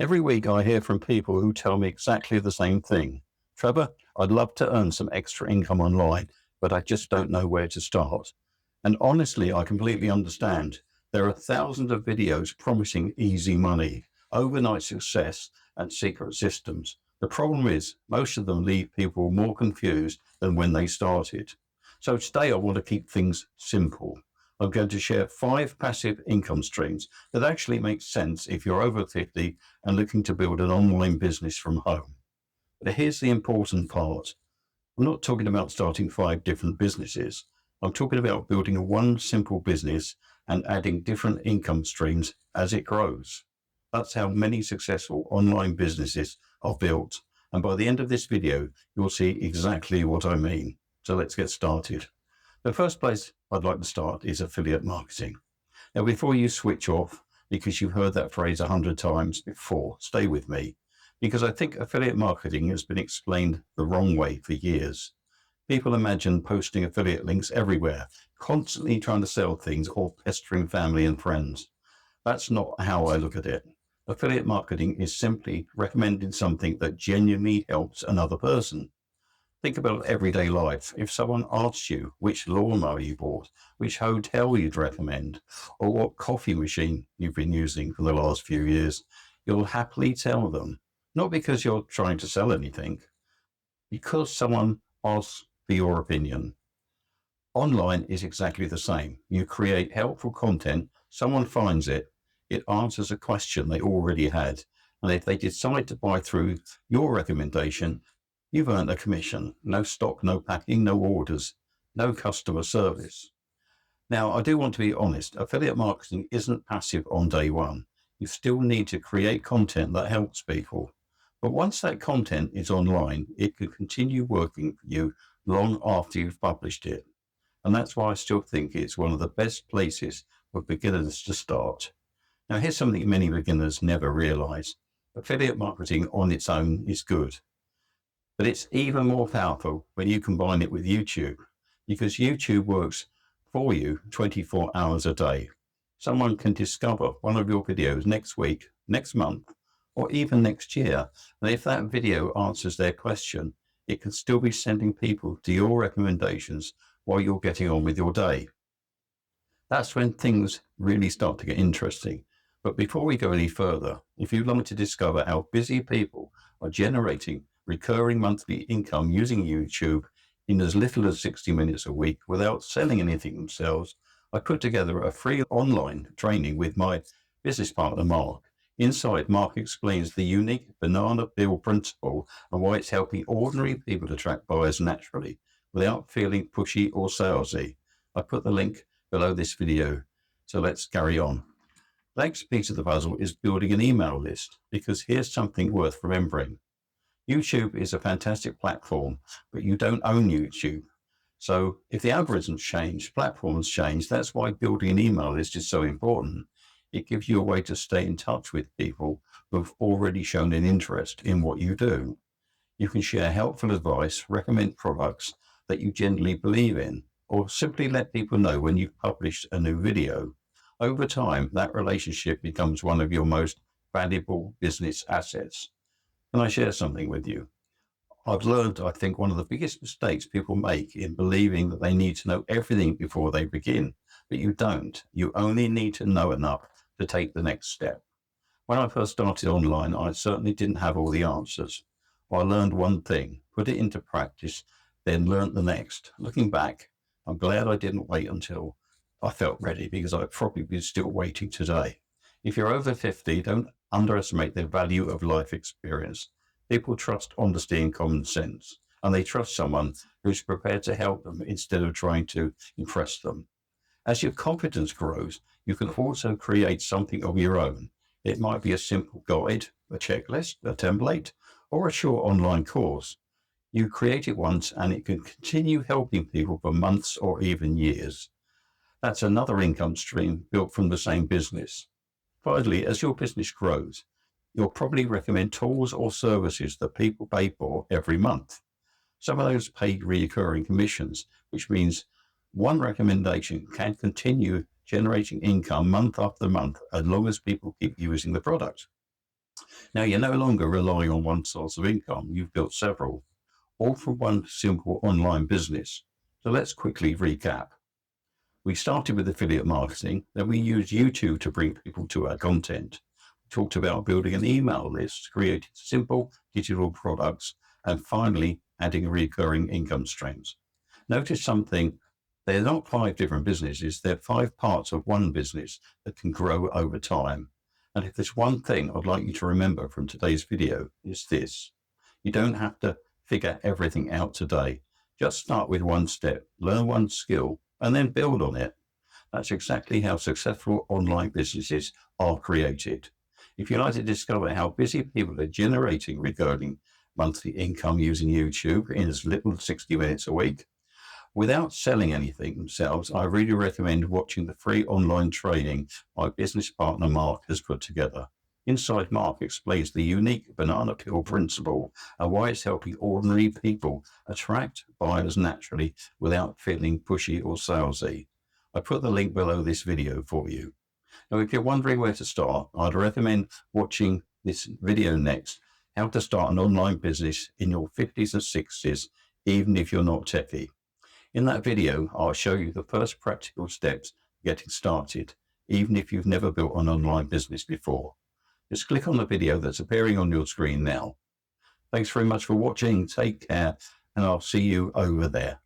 Every week I hear from people who tell me exactly the same thing. Trevor, I'd love to earn some extra income online, but I just don't know where to start. And honestly, I completely understand. There are thousands of videos promising easy money, overnight success, and secret systems. The problem is, most of them leave people more confused than when they started. So today I want to keep things simple. I'm going to share 5 passive income streams that actually make sense if you're over 50 and looking to build an online business from home. But here's the important part. I'm not talking about starting 5 different businesses. I'm talking about building one simple business and adding different income streams as it grows. That's how many successful online businesses are built. And by the end of this video, you'll see exactly what I mean. So let's get started. The first place I'd like to start is affiliate marketing. Now, before you switch off, because you've heard that phrase 100 times before, stay with me, because I think affiliate marketing has been explained the wrong way for years. People imagine posting affiliate links everywhere, constantly trying to sell things or pestering family and friends. That's not how I look at it. Affiliate marketing is simply recommending something that genuinely helps another person. Think about everyday life. If someone asks you which lawnmower you bought, which hotel you'd recommend, or what coffee machine you've been using for the last few years, you'll happily tell them, not because you're trying to sell anything, because someone asks for your opinion. Online is exactly the same. You create helpful content, someone finds it, it answers a question they already had, and if they decide to buy through your recommendation, you've earned a commission. No stock, no packing, no orders, no customer service. Now, I do want to be honest. Affiliate marketing isn't passive on day one. You still need to create content that helps people. But once that content is online, it can continue working for you long after you've published it. And that's why I still think it's one of the best places for beginners to start. Now, here's something many beginners never realize. Affiliate marketing on its own is good. But it's even more powerful when you combine it with YouTube, because YouTube works for you 24 hours a day. Someone can discover one of your videos next week, next month, or even next year. And if that video answers their question, it can still be sending people to your recommendations while you're getting on with your day. That's when things really start to get interesting. But before we go any further, if you'd like to discover how busy people are generating recurring monthly income using YouTube in as little as 60 minutes a week without selling anything themselves, I put together a free online training with my business partner, Mark. Inside, Mark explains the unique banana peel principle and why it's helping ordinary people attract buyers naturally without feeling pushy or salesy. I put the link below this video. So let's carry on. The next piece of the puzzle is building an email list, because here's something worth remembering. YouTube is a fantastic platform, but you don't own YouTube. So if the algorithms change, platforms change. That's why building an email list is so important. It gives you a way to stay in touch with people who've already shown an interest in what you do. You can share helpful advice, recommend products that you genuinely believe in, or simply let people know when you've published a new video. Over time, that relationship becomes one of your most valuable business assets. Can I share something with you? I've learned, I think, one of the biggest mistakes people make in believing that they need to know everything before they begin. But you don't. You only need to know enough to take the next step. When I first started online, I certainly didn't have all the answers. I learned one thing, put it into practice, then learned the next. Looking back, I'm glad I didn't wait until I felt ready, because I'd probably be still waiting today. If you're over 50, don't underestimate the value of life experience. People trust honesty and common sense, and they trust someone who's prepared to help them instead of trying to impress them. As your confidence grows, you can also create something of your own. It might be a simple guide, a checklist, a template, or a short online course. You create it once and it can continue helping people for months or even years. That's another income stream built from the same business. Finally, as your business grows, you'll probably recommend tools or services that people pay for every month. Some of those pay recurring commissions, which means one recommendation can continue generating income month after month as long as people keep using the product. Now, you're no longer relying on one source of income. You've built several, all from one simple online business. So let's quickly recap. We started with affiliate marketing, then we used YouTube to bring people to our content. We talked about building an email list, creating simple digital products, and finally adding recurring income streams. Notice something, they're not 5 different businesses, they're 5 parts of one business that can grow over time. And if there's one thing I'd like you to remember from today's video, is this. You don't have to figure everything out today. Just start with one step, learn one skill, and then build on it. That's exactly how successful online businesses are created. If you'd like to discover how busy people are generating recurring monthly income using YouTube in as little as 60 minutes a week, without selling anything themselves, I really recommend watching the free online training my business partner Mark has put together. Inside, Mark explains the unique banana peel principle and why it's helping ordinary people attract buyers naturally without feeling pushy or salesy. I put the link below this video for you. Now, if you're wondering where to start, I'd recommend watching this video next, how to start an online business in your 50s and 60s, even if you're not techie. In that video, I'll show you the first practical steps getting started, even if you've never built an online business before. Just click on the video that's appearing on your screen now. Thanks very much for watching. Take care, and I'll see you over there.